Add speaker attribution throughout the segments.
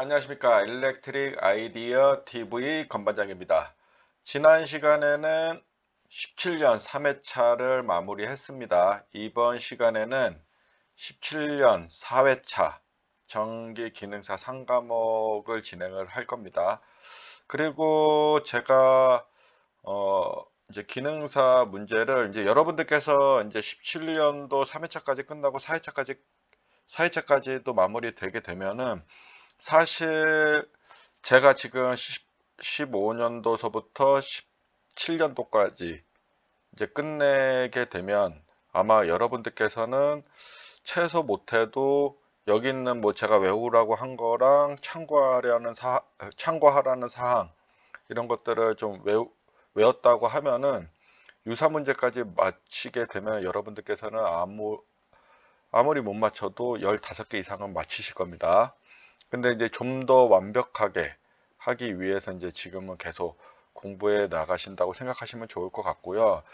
Speaker 1: 안녕하십니까. 일렉트릭 아이디어 TV 건반장입니다. 지난 시간에는 17년 3회차를 마무리했습니다. 이번 시간에는 17년 4회차 전기 기능사 상과목을 진행을 할 겁니다. 그리고 제가 이제 기능사 문제를 이제 여러분들께서 이제 17년도 3회차까지 끝나고 4회차까지도 마무리되게 되면은 사실 제가 지금 15년도서부터 17년도까지 이제 끝내게 되면 아마 여러분들께서는 최소 못해도 여기 있는 뭐 제가 외우라고 한 거랑 참고하라는 사항 이런 것들을 좀 외웠다고 하면은 유사 문제까지 마치게 되면 여러분들께서는 아무리 못 맞춰도 15개 이상은 맞히실 겁니다. 근데 이제 좀 더 완벽하게 하기 위해서 이제 지금은 계속 공부해 나가신다고 생각하시면 좋을 것 같고요.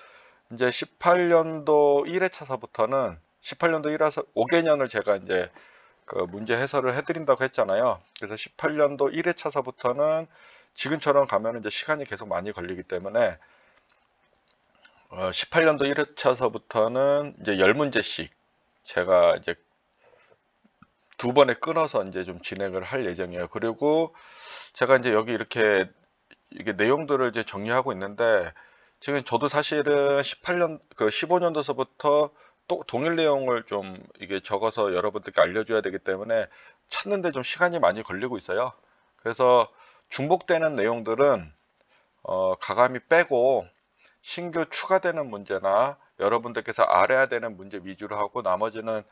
Speaker 1: 이제 18년도 1회차서부터는 18년도 1회차 5개년을 제가 이제 그 문제 해설을 해드린다고 했잖아요. 그래서 18년도 1회차서부터는 지금처럼 가면 이제 시간이 계속 많이 걸리기 때문에 18년도 1회차서부터는 이제 10문제씩 제가 이제 두 번에 끊어서 이제 좀 진행을 할 예정이에요. 그리고 제가 이제 여기 이게 내용들을 이제 정리하고 있는데 지금 저도 사실은 15년도서부터 또 동일 내용을 좀 이게 적어서 여러분들께 알려줘야 되기 때문에 찾는데 좀 시간이 많이 걸리고 있어요. 그래서 중복되는 내용들은 가감이 빼고 신규 추가되는 문제나 여러분들께서 알아야 되는 문제 위주로 하고 나머지는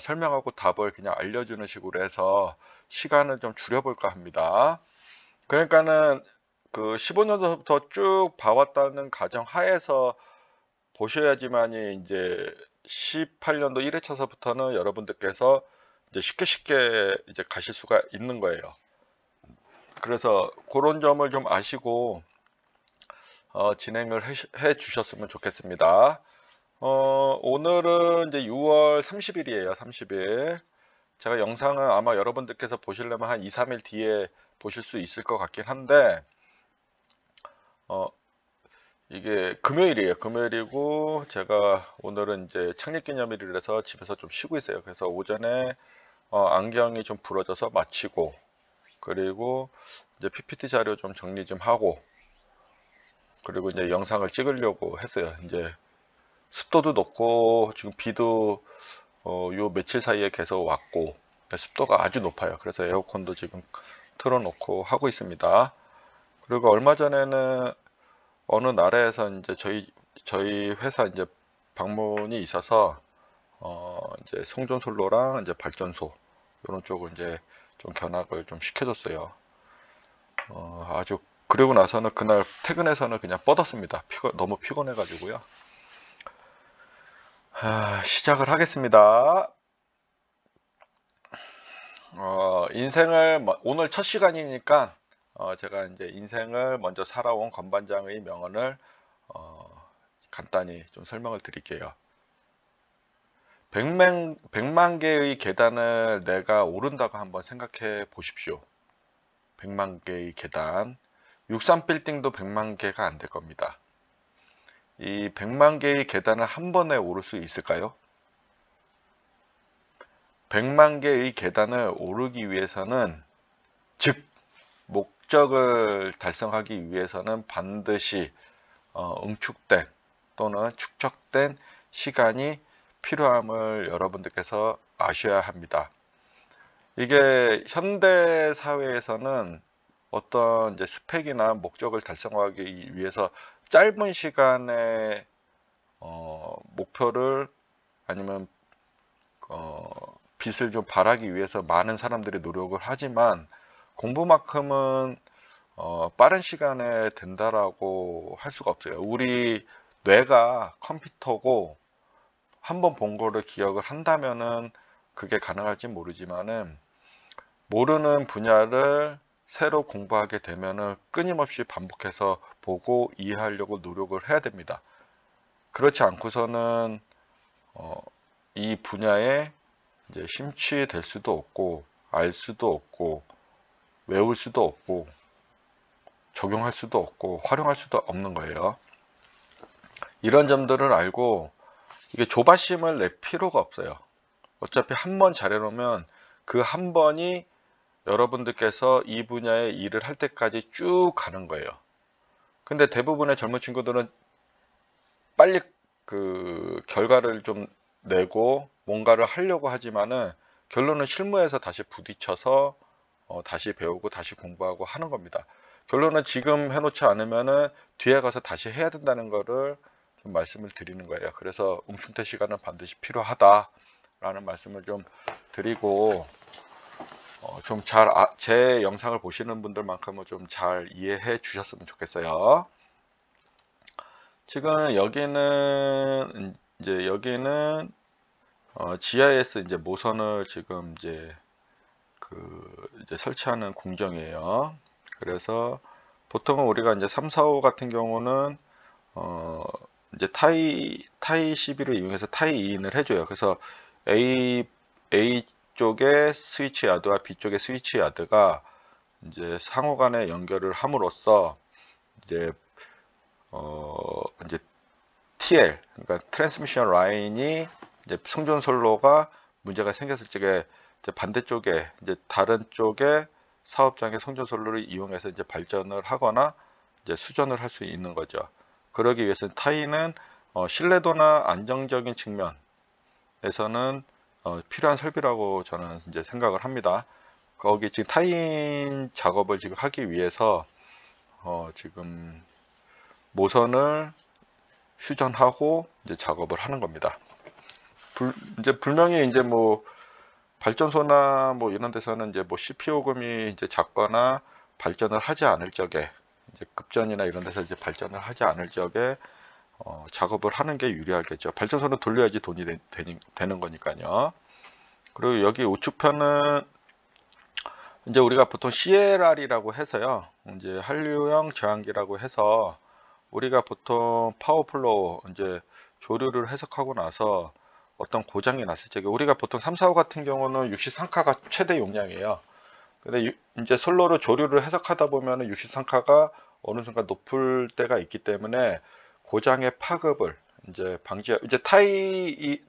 Speaker 1: 설명하고 답을 그냥 알려주는 식으로 해서 시간을 좀 줄여볼까 합니다. 그러니까는 그 15년도부터 쭉 봐왔다는 가정 하에서 보셔야지만이 이제 18년도 1회차서부터는 여러분들께서 이제 쉽게 이제 가실 수가 있는 거예요. 그래서 그런 점을 좀 아시고 진행을 해 주셨으면 좋겠습니다. 오늘은 이제 6월 30일이에요. 30일. 제가 영상은 아마 여러분들께서 보시려면 한 2, 3일 뒤에 보실 수 있을 것 같긴 한데, 어, 이게 금요일이에요. 금요일이고, 제가 오늘은 이제 창립기념일이라서 집에서 좀 쉬고 있어요. 그래서 오전에 안경이 좀 부러져서 마치고, 그리고 이제 PPT 자료 좀 정리 좀 하고, 그리고 이제 영상을 찍으려고 했어요. 이제 습도도 높고, 지금 비도 요 며칠 사이에 계속 왔고, 습도가 아주 높아요. 그래서 에어컨도 지금 틀어놓고 하고 있습니다. 그리고 얼마 전에는 어느 나라에서 이제 저희 회사 이제 방문이 있어서 이제 송전솔로랑 이제 발전소 이런 쪽을 이제 좀 견학을 좀 시켜줬어요. 아주 그리고 나서는 그날 퇴근해서는 그냥 뻗었습니다. 너무 피곤해가지고요. 시작을 하겠습니다. 오늘 첫 시간이니까 제가 이제 인생을 먼저 살아온 건반장의 명언을 간단히 좀 설명을 드릴게요. 100만 개의 계단을 내가 오른다고 한번 생각해 보십시오. 100만 개의 계단. 63빌딩도 100만 개가 안 될 겁니다. 이 100만 개의 계단을 한 번에 오를 수 있을까요? 100만 개의 계단을 오르기 위해서는, 즉 목적을 달성하기 위해서는 반드시 응축된 또는 축적된 시간이 필요함을 여러분들께서 아셔야 합니다. 이게 현대 사회에서는 어떤 이제 스펙이나 목적을 달성하기 위해서 짧은 시간에 목표를 아니면 빛을 좀 발하기 위해서 많은 사람들이 노력을 하지만 공부만큼은 빠른 시간에 된다라고 할 수가 없어요. 우리 뇌가 컴퓨터고 한번 본 거를 기억을 한다면은 그게 가능할지 모르지만은 모르는 분야를 새로 공부하게 되면은 끊임없이 반복해서 보고 이해하려고 노력을 해야 됩니다. 그렇지 않고서는 이 분야에 이제 심취될 수도 없고 알 수도 없고 외울 수도 없고 적용할 수도 없고 활용할 수도 없는 거예요. 이런 점들을 알고 이게 조바심을 낼 필요가 없어요. 어차피 한 번 잘해놓으면 그 한 번이 여러분들께서 이 분야의 일을 할 때까지 쭉 가는 거예요. 근데 대부분의 젊은 친구들은 빨리 그 결과를 좀 내고 뭔가를 하려고 하지만은 결론은 실무에서 다시 부딪혀서 다시 배우고 다시 공부하고 하는 겁니다. 결론은 지금 해놓지 않으면은 뒤에 가서 다시 해야 된다는 거를 좀 말씀을 드리는 거예요. 그래서 움충태 시간은 반드시 필요하다라는 말씀을 좀 드리고 좀 제 영상을 보시는 분들만큼은 좀 잘 이해해 주셨으면 좋겠어요. 지금 여기는 GIS 이제 모선을 지금 이제 이제 설치하는 공정이에요. 그래서 보통은 우리가 이제 3, 4, 5 같은 경우는 이제 타이 12를 이용해서 타이 2인을 해줘요. 그래서 A 쪽의 스위치 야드와 B 쪽의 스위치 야드가 이제 상호간에 연결을 함으로써 이제 이제 TL, 그러니까 트랜스미션 라인이 이제 송전솔로가 문제가 생겼을 적에 이제 반대쪽에 이제 다른 쪽에 사업장의 송전솔로를 이용해서 이제 발전을 하거나 이제 수전을 할 수 있는 거죠. 그러기 위해서는 타이는 신뢰도나 안정적인 측면에서는 필요한 설비라고 저는 이제 생각을 합니다. 거기 지금 타인 작업을 지금 하기 위해서 지금 모선을 휴전하고 이제 작업을 하는 겁니다. 이제 분명히 이제 뭐 발전소나 뭐 이런 데서는 이제 뭐 CPO금이 이제 작거나 발전을 하지 않을 적에 이제 급전이나 이런 데서 이제 발전을 하지 않을 적에 작업을 하는 게 유리하겠죠. 발전소는 돌려야지 돈이 되는 거니까요. 그리고 여기 우측편은 이제 우리가 보통 CLR이라고 해서요. 이제 한류형 저항기라고 해서 우리가 보통 파워플로우 이제 조류를 해석하고 나서 어떤 고장이 났을 적에 우리가 보통 3, 4, 5 같은 경우는 63카가 최대 용량이에요. 근데 이제 솔로로 조류를 해석하다 보면은 63카가 어느 순간 높을 때가 있기 때문에 고장의 파급을 이제 이제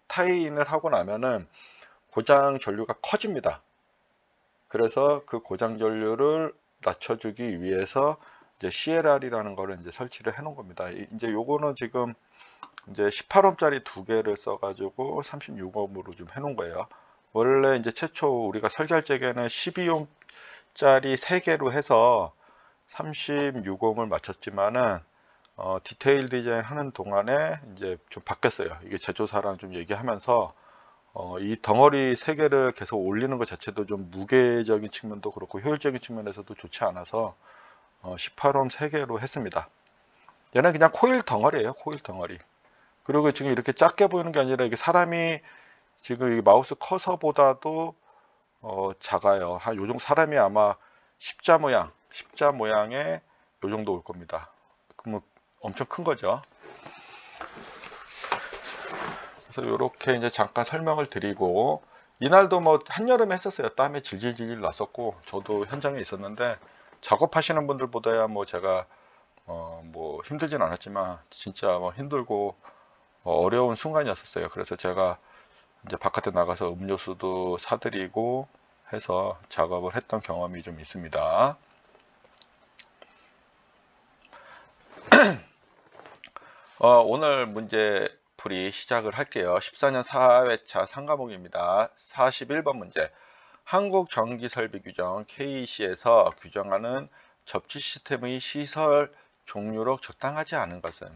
Speaker 1: 타이인을 하고 나면은 고장 전류가 커집니다. 그래서 그 고장 전류를 낮춰주기 위해서 이제 CLR이라는 거를 이제 설치를 해 놓은 겁니다. 이제 요거는 지금 이제 18옴짜리 두 개를 써가지고 36옴으로 좀 해 놓은 거예요. 원래 이제 최초 우리가 설계할 적에는 12옴짜리 3개로 해서 36옴을 맞췄지만은 디테일 디자인 하는 동안에 이제 좀 바뀌었어요. 이게 제조사랑 좀 얘기하면서 이 덩어리 3개를 계속 올리는 것 자체도 좀 무게적인 측면도 그렇고 효율적인 측면에서도 좋지 않아서 18옴 3개로 했습니다. 얘는 그냥 코일 덩어리예요. 코일 덩어리. 그리고 지금 이렇게 작게 보이는 게 아니라 이게 사람이 지금 이 마우스 커서보다도 작아요. 한 요정 사람이 아마 십자 모양의 요 정도 올 겁니다. 그러면 엄청 큰 거죠. 그래서 이렇게 이제 잠깐 설명을 드리고 이날도 뭐 한여름에 했었어요. 땀이 질질질 났었고 저도 현장에 있었는데 작업하시는 분들보다야 뭐 제가 뭐 힘들진 않았지만 진짜 뭐 힘들고 어려운 순간이었었어요. 그래서 제가 이제 바깥에 나가서 음료수도 사드리고 해서 작업을 했던 경험이 좀 있습니다. 오늘 문제 풀이 시작을 할게요. 14년 4회차 3과목입니다. 41번 문제. 한국전기설비규정 KEC에서 규정하는 접지 시스템의 시설 종류로 적당하지 않은 것은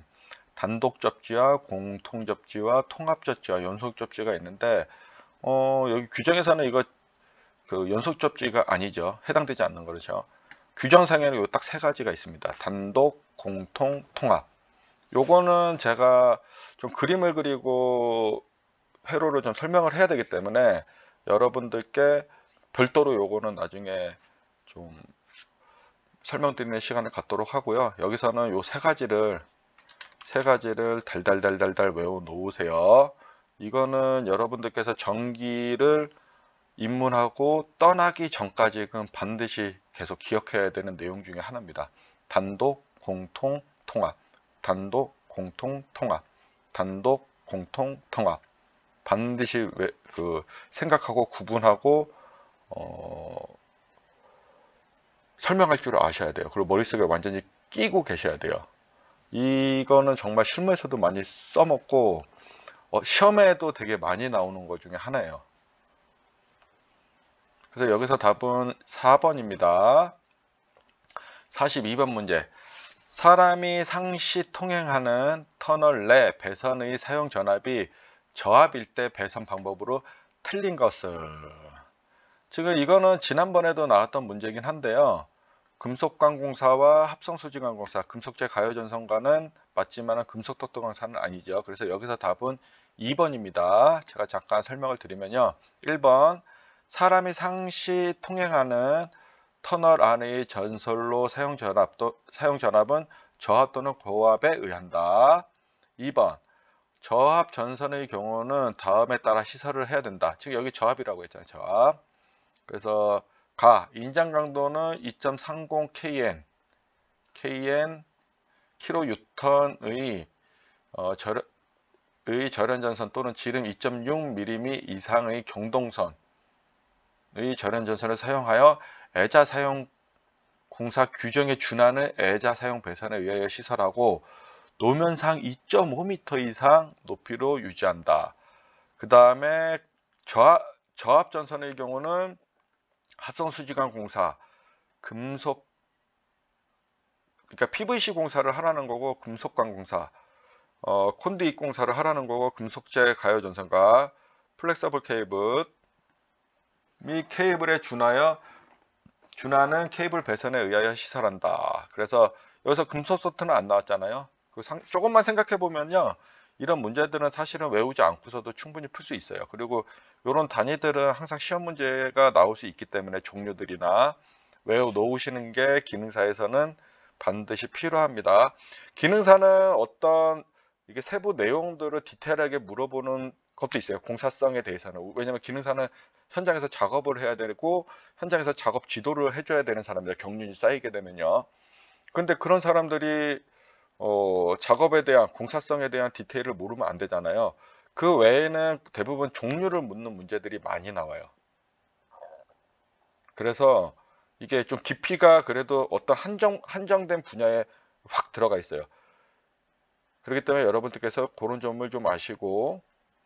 Speaker 1: 단독 접지와 공통 접지와 통합 접지와 연속 접지가 있는데 여기 규정에서는 이거 그 연속 접지가 아니죠. 해당되지 않는 거죠. 규정상에는 딱 3가지가 있습니다. 단독, 공통, 통합. 요거는 제가 좀 그림을 그리고 회로를 좀 설명을 해야 되기 때문에 여러분들께 별도로 요거는 나중에 좀 설명드리는 시간을 갖도록 하고요. 여기서는 요 3가지를 달달달달달 외워 놓으세요. 이거는 여러분들께서 전기를 입문하고 떠나기 전까지는 반드시 계속 기억해야 되는 내용 중에 하나입니다. 단독, 공통, 통합. 단독, 공통, 통합. 단독, 공통, 통합. 반드시 생각하고 구분하고 설명할 줄 아셔야 돼요. 그리고 머릿속에 완전히 끼고 계셔야 돼요. 이거는 정말 실무에서도 많이 써먹고 시험에도 되게 많이 나오는 것 중에 하나예요. 그래서 여기서 답은 4번입니다. 42번 문제. 사람이 상시 통행하는 터널 내 배선의 사용 전압이 저압일 때 배선 방법으로 틀린 것을. 지금 이거는 지난번에도 나왔던 문제긴 한데요. 금속관공사와 합성수지관공사, 금속재 가요전선과는 맞지만 금속덕도강사는 아니죠. 그래서 여기서 답은 2번입니다. 제가 잠깐 설명을 드리면요. 1번, 사람이 상시 통행하는 터널 안의 전선로 사용전압은 저압 또는 고압에 의한다. 2번, 저압 전선의 경우는 다음에 따라 시설을 해야 된다. 지금 여기 저압이라고 했잖아요. 저압. 그래서 인장 강도는 2.30 kN kN의 절연전선 또는 지름 2.6mm 이상의 경동선의 절연전선을 사용하여 애자 사용 공사 규정에 준하는 애자 사용 배선에 의하여 시설하고 노면상 2.5m 이상 높이로 유지한다. 그 다음에 저압 전선의 경우는 합성수지관 공사, 그러니까 PVC 공사를 하라는 거고, 금속관 공사, 콘두잇 공사를 하라는 거고, 금속재 가요전선과 플렉서블 케이블 및 케이블에 준하는 케이블 배선에 의하여 시설한다. 그래서 여기서 금속 소트는 안 나왔잖아요. 조금만 생각해 보면요, 이런 문제들은 사실은 외우지 않고서도 충분히 풀 수 있어요. 그리고 이런 단위들은 항상 시험 문제가 나올 수 있기 때문에 종류들이나 외워 놓으시는 게 기능사에서는 반드시 필요합니다. 기능사는 어떤 이게 세부 내용들을 디테일하게 물어보는 것도 있어요. 공사성에 대해서는. 왜냐하면 기능사는 현장에서 작업을 해야 되고 현장에서 작업 지도를 해줘야 되는 사람들, 경륜이 쌓이게 되면요. 근데 그런 사람들이 작업에 대한 공사성에 대한 디테일을 모르면 안 되잖아요. 그 외에는 대부분 종류를 묻는 문제들이 많이 나와요. 그래서 이게 좀 깊이가 그래도 어떤 한정된 분야에 확 들어가 있어요. 그렇기 때문에 여러분들께서 그런 점을 좀 아시고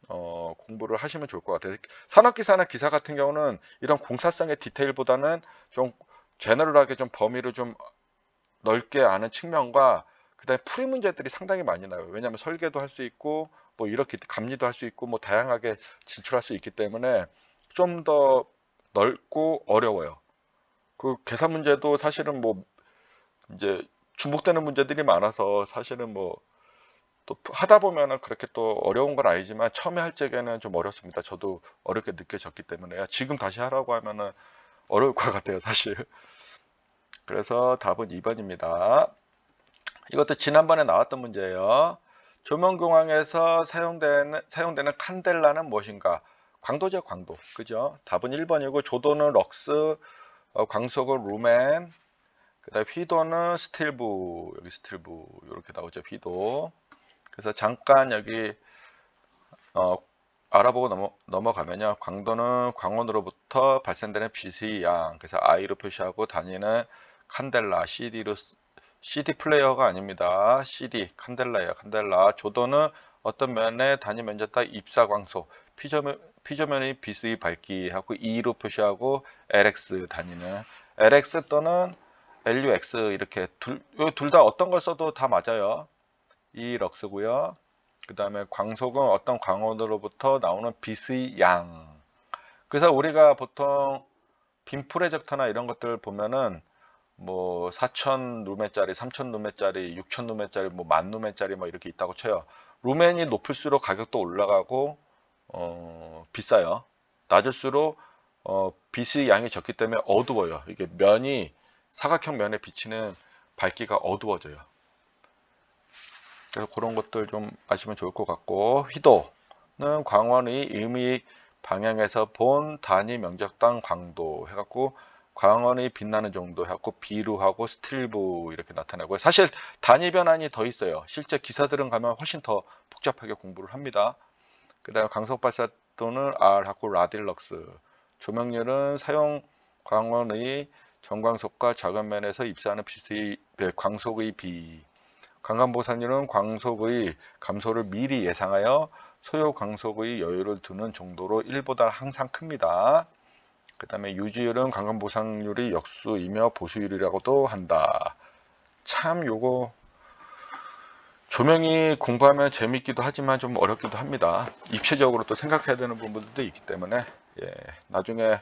Speaker 1: 공부를 하시면 좋을 것 같아요. 산업기사나 기사 같은 경우는 이런 공사성의 디테일보다는 좀 제너럴하게 좀 범위를 좀 넓게 아는 측면과 그다음에 풀이 문제들이 상당히 많이 나와요. 왜냐하면 설계도 할 수 있고 뭐 이렇게 감리도 할 수 있고 뭐 다양하게 진출할 수 있기 때문에 좀 더 넓고 어려워요. 그 계산 문제도 사실은 뭐 이제 중복되는 문제들이 많아서 사실은 뭐 또 하다 보면은 그렇게 또 어려운 건 아니지만 처음에 할 적에는 좀 어렵습니다. 저도 어렵게 느껴졌기 때문에 지금 다시 하라고 하면은 어려울 것 같아요, 사실. 그래서 답은 2번입니다. 이것도 지난번에 나왔던 문제예요. 조명공학에서 사용되는 칸델라는 무엇인가? 광도죠, 광도. 그죠? 답은 1번이고, 조도는 럭스, 광속은 루멘, 그 다음에 휘도는 스틸부, 여기 스틸부, 이렇게 나오죠, 휘도. 그래서 잠깐 여기, 알아보고 넘어가면요. 광도는 광원으로부터 발생되는 빛의 양, 그래서 I로 표시하고 다니는 칸델라, CD 플레이어가 아닙니다. CD, 칸델라예요. 칸델라. 조도는 어떤 면의 단위 면적다 입사광속, 피조면의 빛의 밝기하고 E로 표시하고 LX 단위는 LX 또는 LUX 이렇게 둘 다 어떤 걸 써도 다 맞아요. 이 럭스고요. 그 다음에 광속은 어떤 광원으로부터 나오는 빛의 양. 그래서 우리가 보통 빔 프로젝터나 이런 것들 보면은 뭐 4,000 루멘짜리, 3,000 루멘짜리, 6,000 루멘짜리, 뭐 10,000 루멘짜리 뭐 이렇게 있다고 쳐요. 루멘이 높을수록 가격도 올라가고 비싸요. 낮을수록 빛의 양이 적기 때문에 어두워요. 이게 사각형 면에 비치는 밝기가 어두워져요. 그래서 그런 것들 좀 아시면 좋을 것 같고, 휘도는 광원의 방향에서 본 단위 면적당 광도 해갖고 광원이 빛나는 정도 해갖고 비루하고 스틸브 이렇게 나타나고요. 사실 단위 변환이 더 있어요. 실제 기사들은 가면 훨씬 더 복잡하게 공부를 합니다. 그 다음에 광속 발사도는 R 하고 라딜럭스, 조명률은 사용 광원의 정광속과 작은 면에서 입사하는 빛의 광속의 비, 광간보상률은 광속의 감소를 미리 예상하여 소요 광속의 여유를 두는 정도로 1보다 항상 큽니다. 그 다음에 유지율은 광간보상률이 역수이며 보수율이라고도 한다. 참 요거 조명이 공부하면 재밌기도 하지만 좀 어렵기도 합니다. 입체적으로 또 생각해야 되는 부분들도 있기 때문에 나중에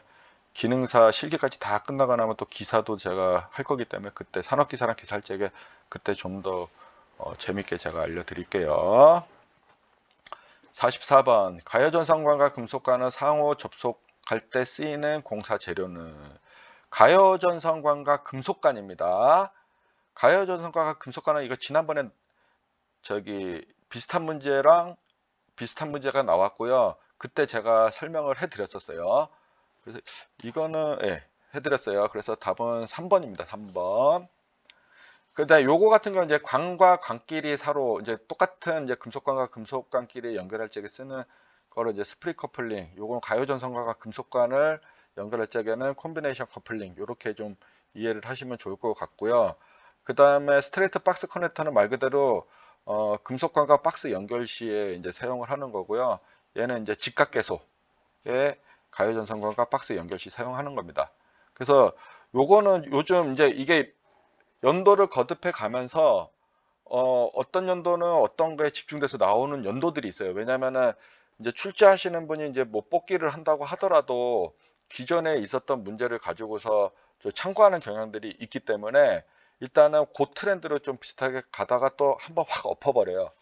Speaker 1: 기능사 실기까지 다 끝나고 나면 또 기사도 제가 할 거기 때문에 그때 산업기사랑 기사 할 적에 그때 좀 더 재밌게 제가 알려드릴게요. 44번 가열전선관과 금속관은 상호 접속할 때 쓰이는 공사 재료는 가열전선관과 금속관입니다. 가열전선관과 금속관은 이거 지난번에 비슷한 문제가 나왔고요. 그때 제가 설명을 해드렸었어요. 그래서 이거는 해드렸어요. 그래서 답은 3번입니다. 3번. 근데 요거 같은 경우는 이제 광과 광끼리 서로 이제 똑같은 이제 금속관과 금속관끼리 연결할 적에 쓰는 거를 이제 스프릿 커플링. 요거는 가요전선관과 금속관을 연결할 적에는 콤비네이션 커플링. 요렇게 좀 이해를 하시면 좋을 것 같고요. 그 다음에 스트레이트 박스 커넥터는 말 그대로 금속관과 박스 연결 시에 이제 사용을 하는 거고요. 얘는 이제 직각계소에 가요전선관과 박스 연결 시 사용하는 겁니다. 그래서 요거는 요즘 이제 이게 연도를 거듭해 가면서 어떤 연도는 어떤 거에 집중돼서 나오는 연도들이 있어요. 왜냐면은 이제 출제하시는 분이 이제 뭐 뽑기를 한다고 하더라도 기존에 있었던 문제를 가지고서 참고하는 경향들이 있기 때문에 일단은 그 트렌드로 좀 비슷하게 가다가 또 한번 확 엎어버려요.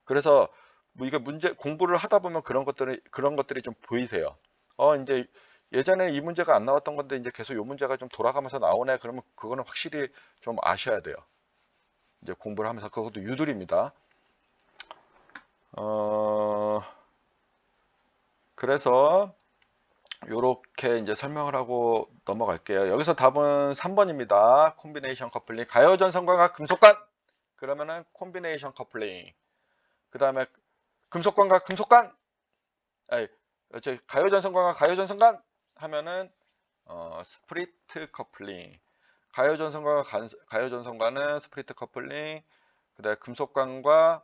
Speaker 1: 그래서 뭐 이게 문제 공부를 하다 보면 그런 것들이 좀 보이세요. 이제 예전에 이 문제가 안 나왔던 건데 이제 계속 이 문제가 좀 돌아가면서 나오네. 그러면 그거는 확실히 좀 아셔야 돼요. 이제 공부를 하면서 그것도 유들입니다. 그래서 요렇게 이제 설명을 하고 넘어갈게요. 여기서 답은 3번입니다. 콤비네이션 커플링. 가요전선관과 금속관. 그러면은 콤비네이션 커플링. 그 다음에 금속관과 금속관. 가요전선관과 가요전선관 하면은 스프리트 커플링. 가요전선관은 스프리트 커플링. 그 다음에 금속관과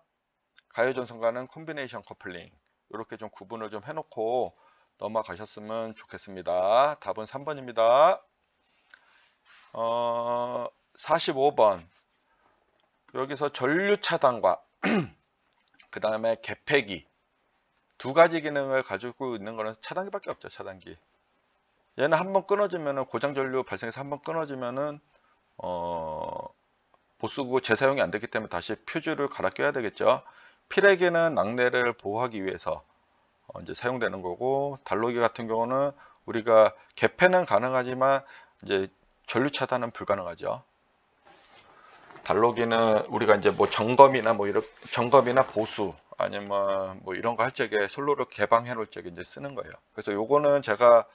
Speaker 1: 가요전선관은 콤비네이션 커플링. 이렇게 좀 구분을 좀 해놓고 넘어가셨으면 좋겠습니다. 답은 3번입니다. 45번. 여기서 전류 차단과 그 다음에 개폐기 두 가지 기능을 가지고 있는 거는 차단기밖에 없죠. 차단기. 얘는 한번 끊어지면은 고장 전류 발생해서 한번 끊어지면은 보수구 재사용이 안 되기 때문에 다시 퓨즈를 갈아 껴야 되겠죠. 필레기는 낙뢰를 보호하기 위해서 이제 사용되는 거고, 달로기 같은 경우는 우리가 개폐는 가능하지만 이제 전류 차단은 불가능하죠. 달로기는 우리가 이제 뭐 점검이나 보수 아니면 뭐 이런 거 할 적에 솔로를 개방해 놓을 적에 이제 쓰는 거예요. 그래서 요거는 제가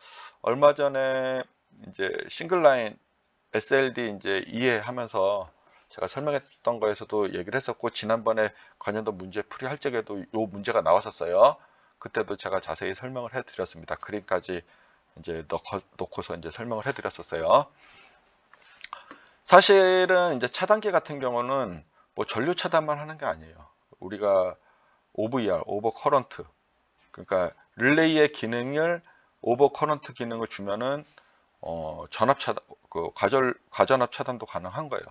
Speaker 1: 얼마 전에 이제 싱글라인 SLD 이제 이해하면서 제가 설명했던 거에서도 얘기를 했었고, 지난번에 관련도 문제 풀이할 적에도 요 문제가 나왔었어요. 그때도 제가 자세히 설명을 해 드렸습니다. 그림까지 이제 놓고서 이제 설명을 해 드렸었어요. 사실은 이제 차단기 같은 경우는 뭐 전류 차단만 하는 게 아니에요. 우리가 OVR, 오버 커런트, 그러니까 릴레이의 기능을 오버 커런트 기능을 주면은 전압 차단, 과전압 차단도 가능한 거예요.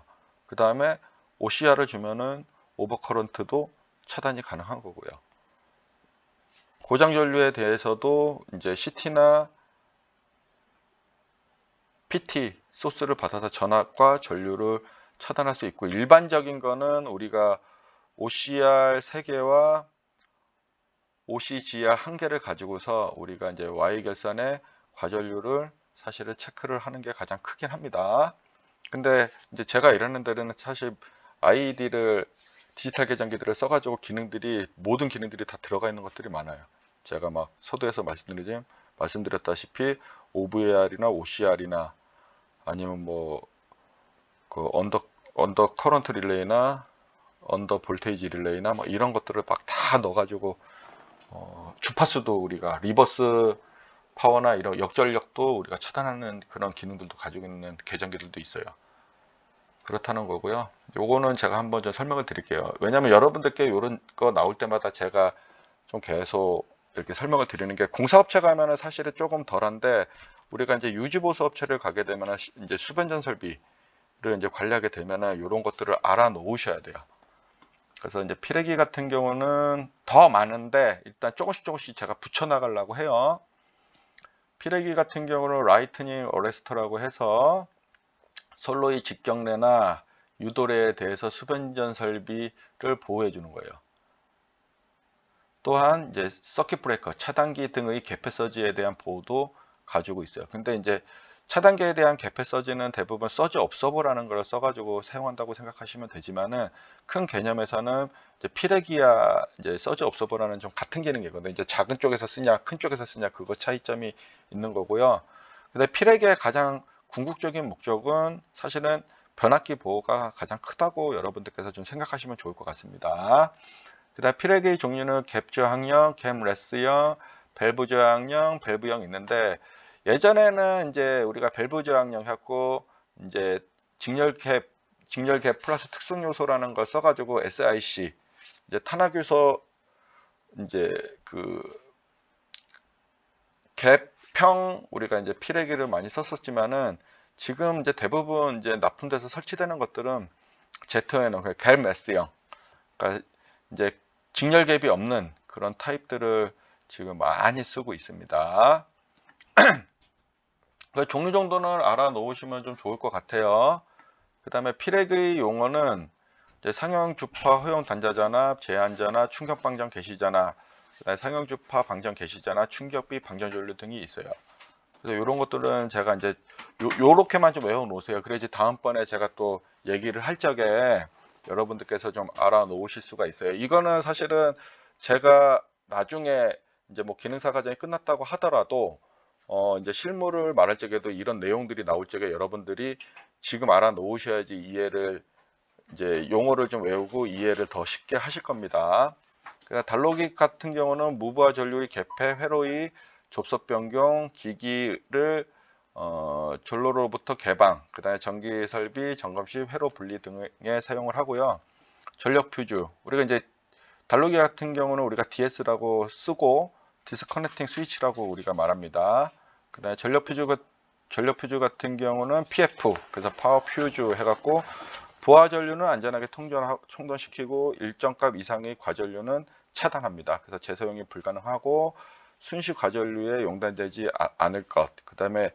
Speaker 1: 그 다음에 OCR을 주면은 오버 커런트도 차단이 가능한 거고요. 고장 전류에 대해서도 이제 CT나 PT 소스를 받아서 전압과 전류를 차단할 수 있고, 일반적인 거는 우리가 OCR 3개와 OCGR 1개를 가지고서 우리가 이제 Y 결선의 과전류를 사실은 체크를 하는 게 가장 크긴 합니다. 근데 이제 제가 일하는 데는 사실 디지털 계정기들을 써가지고 모든 기능들이 다 들어가 있는 것들이 많아요. 제가 막 서두에서 말씀드렸다시피 OVR이나 OCR이나 아니면 뭐 그 언더 커런트 릴레이나 언더 볼테이지 릴레이나 뭐 이런 것들을 막 다 넣어가지고 주파수도 우리가 리버스 파워나 이런 역전력도 우리가 차단하는 그런 기능들도 가지고 있는 계정기들도 있어요. 그렇다는 거고요. 요거는 제가 한번 좀 설명을 드릴게요. 왜냐면 여러분들께 이런 거 나올 때마다 제가 좀 계속 이렇게 설명을 드리는 게, 공사업체 가면은 사실은 조금 덜한데 우리가 이제 유지보수 업체를 가게 되면은 이제 수변전 설비를 이제 관리하게 되면은 이런 것들을 알아 놓으셔야 돼요. 그래서 이제 피레기 같은 경우는 더 많은데 일단 조금씩 제가 붙여 나가려고 해요. 피레기 같은 경우는 라이트닝 어레스터라고 해서 솔로의 직경례나 유도례에 대해서 수변전 설비를 보호해 주는 거예요. 또한 이제 서킷 브레이커, 차단기 등의 개폐 서지에 대한 보호도 가지고 있어요. 근데 이제 차단기에 대한 개폐 서지는 대부분 서지 업서버라는 걸 써가지고 사용한다고 생각하시면 되지만은, 큰 개념에서는 이제 피레기야 이제 서지 업서버라는 좀 같은 기능이거든요. 이제 작은 쪽에서 쓰냐 큰 쪽에서 쓰냐 그거 차이점이 있는 거고요. 근데 피레기의 가장 궁극적인 목적은 사실은 변압기 보호가 가장 크다고 여러분들께서 좀 생각하시면 좋을 것 같습니다. 그 다음 피레기 종류는 갭 저항형, 갭 레스형, 밸브 저항형, 밸브형 있는데, 예전에는 이제 우리가 밸브 저항형 했고 이제 직렬 갭 플러스 특성 요소라는 걸 써가지고 SIC 이제 탄압 요소 이제 그 갭형 우리가 이제 피레기를 많이 썼었지만은, 지금 이제 대부분 이제 납품돼서 설치되는 것들은 Z형에는 갭 레스형, 그러니까 이제 직렬 갭이 없는 그런 타입들을 지금 많이 쓰고 있습니다. 종류 정도는 알아 놓으시면 좀 좋을 것 같아요. 그 다음에 피레기 용어는 이제 상형 주파 허용 단자 전압, 제한 전압, 충격 방전 개시 전압, 그다음에 상형 주파 방전 개시 전압, 충격비 방전 전류 등이 있어요. 그래서 이런 것들은 제가 이제 요렇게만 좀 외워 놓으세요. 그래야지 다음번에 제가 또 얘기를 할 적에 여러분들께서 좀 알아 놓으실 수가 있어요. 이거는 사실은 제가 나중에 이제 뭐 기능사 과정이 끝났다고 하더라도 이제 실무를 말할 적에도 이런 내용들이 나올 적에 여러분들이 지금 알아 놓으셔야지 이해를, 이제 용어를 좀 외우고 이해를 더 쉽게 하실 겁니다. 달로기 같은 경우는 무브와 전류의 개폐, 회로의 접속 변경, 기기를 전로로부터 개방, 그 다음에 전기 설비, 점검 시 회로 분리 등에 사용을 하고요. 전력 퓨즈, 우리가 이제 달로기 같은 경우는 우리가 DS라고 쓰고 디스커넥팅 스위치라고 우리가 말합니다. 그 다음에 전력 퓨즈 같은 경우는 PF, 그래서 파워 퓨즈 해갖고, 부하 전류는 안전하게 충전시키고 일정 값 이상의 과전류는 차단합니다. 그래서 재사용이 불가능하고 순시 과전류에 용단되지 않을 것. 그 다음에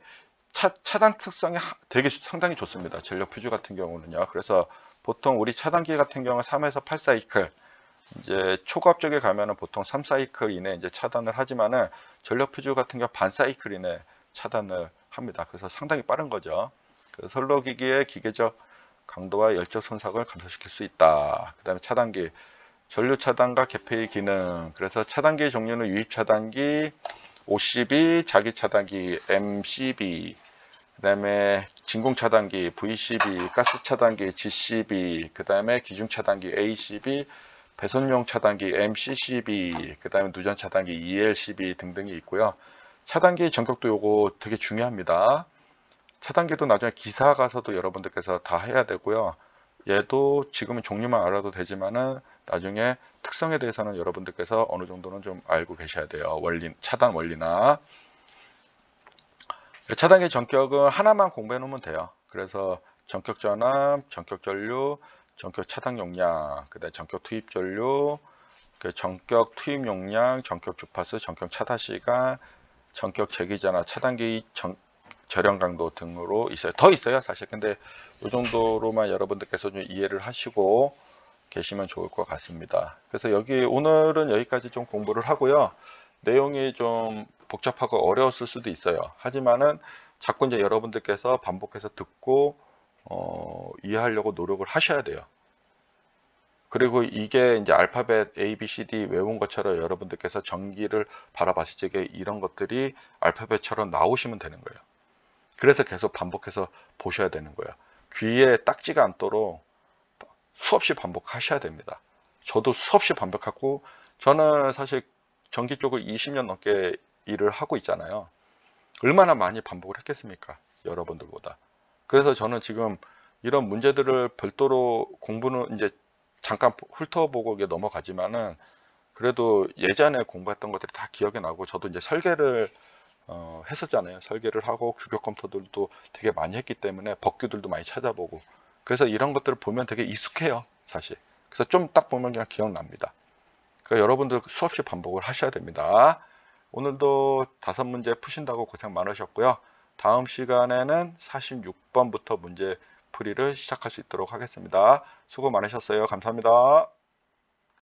Speaker 1: 차단 특성이 되게 상당히 좋습니다. 전력 퓨즈 같은 경우는요. 그래서 보통 우리 차단기 같은 경우는 3에서 8사이클, 이제 초급 쪽에 가면은 보통 3사이클 이내 이제 차단을 하지만은, 전력 퓨즈 같은 경우 반사이클 이내 차단을 합니다. 그래서 상당히 빠른 거죠. 선로기기의 기계적 강도와 열적 손상을 감소시킬 수 있다. 그 다음에 차단기, 전류 차단과 개폐의 기능. 그래서 차단기의 종류는 유입 차단기, OCB, 자기 차단기, MCB, 그 다음에 진공 차단기, VCB, 가스 차단기, GCB, 그 다음에 기중 차단기, ACB, 배선용 차단기, MCCB, 그 다음에 누전 차단기, ELCB 등등이 있고요. 차단기 전격도 요거 되게 중요합니다. 차단기도 나중에 기사 가서도 여러분들께서 다 해야 되고요. 얘도 지금은 종류만 알아도 되지만은 나중에 특성에 대해서는 여러분들께서 어느 정도는 좀 알고 계셔야 돼요. 차단 원리나. 차단기 전격은 하나만 공부해 놓으면 돼요. 그래서 전격 전압, 전격 전류, 전격 차단 용량, 그다음에 전격 투입 전류, 전격 투입 용량, 전격 주파수, 전격 차단 시간, 전격 제기 전압, 차단기 절연 강도 등으로 있어요. 더 있어요, 사실. 근데 이 정도로만 여러분들께서 좀 이해를 하시고 계시면 좋을 것 같습니다. 그래서 오늘은 여기까지 좀 공부를 하고요. 내용이 좀 복잡하고 어려웠을 수도 있어요. 하지만은 자꾸 이제 여러분들께서 반복해서 듣고 이해하려고 노력을 하셔야 돼요. 그리고 이게 이제 알파벳 A, B, C, D 외운 것처럼 여러분들께서 전기를 바라봤을 적에 이런 것들이 알파벳처럼 나오시면 되는 거예요. 그래서 계속 반복해서 보셔야 되는 거예요. 귀에 딱지가 않도록 수없이 반복하셔야 됩니다. 저도 수없이 반복하고, 저는 사실 전기 쪽을 20년 넘게 일을 하고 있잖아요. 얼마나 많이 반복을 했겠습니까? 여러분들보다. 그래서 저는 지금 이런 문제들을 별도로 공부는 이제 잠깐 훑어보고 넘어가지만은, 그래도 예전에 공부했던 것들이 다 기억이 나고, 저도 이제 설계를 했었잖아요. 설계를 하고 규격 검토들도 되게 많이 했기 때문에 법규들도 많이 찾아보고, 그래서 이런 것들을 보면 되게 익숙해요, 사실. 그래서 좀 딱 보면 그냥 기억납니다. 그러니까 여러분들 수없이 반복을 하셔야 됩니다. 오늘도 5문제 푸신다고 고생 많으셨고요. 다음 시간에는 46번부터 문제 풀이를 시작할 수 있도록 하겠습니다. 수고 많으셨어요. 감사합니다.